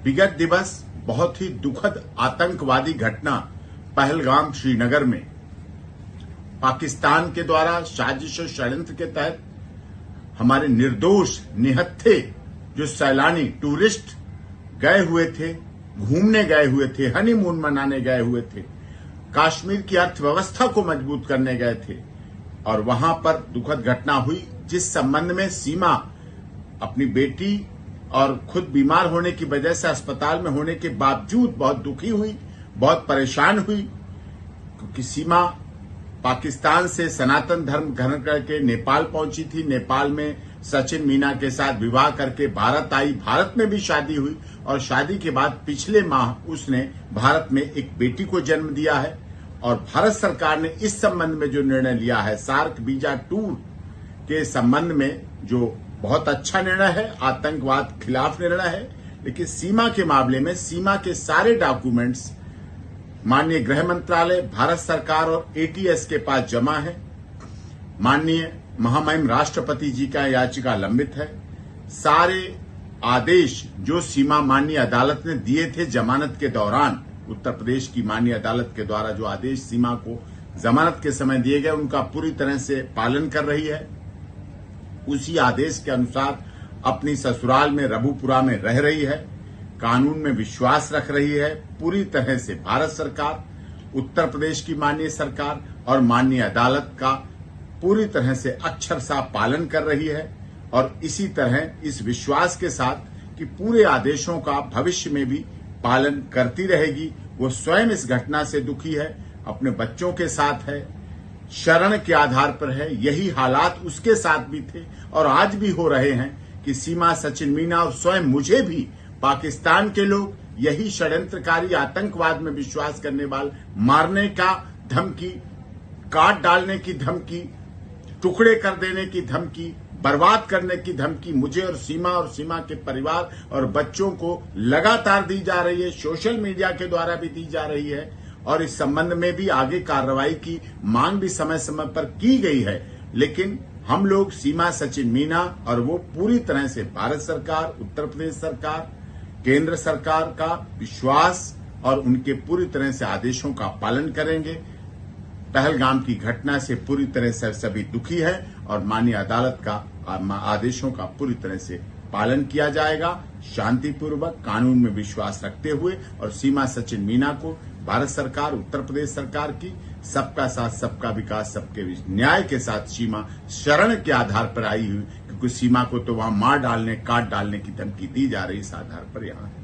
विगत दिवस बहुत ही दुखद आतंकवादी घटना पहलगाम श्रीनगर में पाकिस्तान के द्वारा साजिश और षड्यंत्र के तहत हमारे निर्दोष निहत्थे जो सैलानी टूरिस्ट गए हुए थे, घूमने गए हुए थे, हनीमून मनाने गए हुए थे, कश्मीर की अर्थव्यवस्था को मजबूत करने गए थे और वहां पर दुखद घटना हुई, जिस संबंध में सीमा अपनी बेटी और खुद बीमार होने की वजह से अस्पताल में होने के बावजूद बहुत दुखी हुई, बहुत परेशान हुई, क्योंकि सीमा पाकिस्तान से सनातन धर्म ग्रहण करके नेपाल पहुंची थी। नेपाल में सचिन मीना के साथ विवाह करके भारत आई, भारत में भी शादी हुई और शादी के बाद पिछले माह उसने भारत में एक बेटी को जन्म दिया है। और भारत सरकार ने इस संबंध में जो निर्णय लिया है, सार्क वीजा टूर के संबंध में, जो बहुत अच्छा निर्णय है, आतंकवाद खिलाफ निर्णय है, लेकिन सीमा के मामले में सीमा के सारे डॉक्यूमेंट्स माननीय गृह मंत्रालय, भारत सरकार और एटीएस के पास जमा है। माननीय महामहिम राष्ट्रपति जी का याचिका लंबित है। सारे आदेश जो सीमा माननीय अदालत ने दिए थे जमानत के दौरान, उत्तर प्रदेश की माननीय अदालत के द्वारा जो आदेश सीमा को जमानत के समय दिए गए, उनका पूरी तरह से पालन कर रही है। उसी आदेश के अनुसार अपनी ससुराल में रबुपुरा में रह रही है, कानून में विश्वास रख रही है। पूरी तरह से भारत सरकार, उत्तर प्रदेश की माननीय सरकार और माननीय अदालत का पूरी तरह से अक्षरशः पालन कर रही है और इसी तरह इस विश्वास के साथ कि पूरे आदेशों का भविष्य में भी पालन करती रहेगी। वो स्वयं इस घटना से दुखी है, अपने बच्चों के साथ है, शरण के आधार पर है। यही हालात उसके साथ भी थे और आज भी हो रहे हैं कि सीमा, सचिन मीना और स्वयं मुझे भी पाकिस्तान के लोग यही षड्यंत्रकारी आतंकवाद में विश्वास करने वाले मारने का धमकी, काट डालने की धमकी, टुकड़े कर देने की धमकी, बर्बाद करने की धमकी मुझे और सीमा के परिवार और बच्चों को लगातार दी जा रही है, सोशल मीडिया के द्वारा भी दी जा रही है और इस संबंध में भी आगे कार्रवाई की मांग भी समय समय पर की गई है। लेकिन हम लोग सीमा, सचिन मीना और वो पूरी तरह से भारत सरकार, उत्तर प्रदेश सरकार, केंद्र सरकार का विश्वास और उनके पूरी तरह से आदेशों का पालन करेंगे। पहलगाम की घटना से पूरी तरह से सभी दुखी है और माननीय अदालत का आदेशों का पूरी तरह से पालन किया जाएगा, शांतिपूर्वक, कानून में विश्वास रखते हुए। और सीमा, सचिन मीना को भारत सरकार, उत्तर प्रदेश सरकार की सबका साथ, सबका विकास, सबके न्याय के साथ सीमा शरण के आधार पर आई हुई, क्योंकि सीमा को तो वहां मार डालने, काट डालने की धमकी दी जा रही, इस आधार पर यहां है।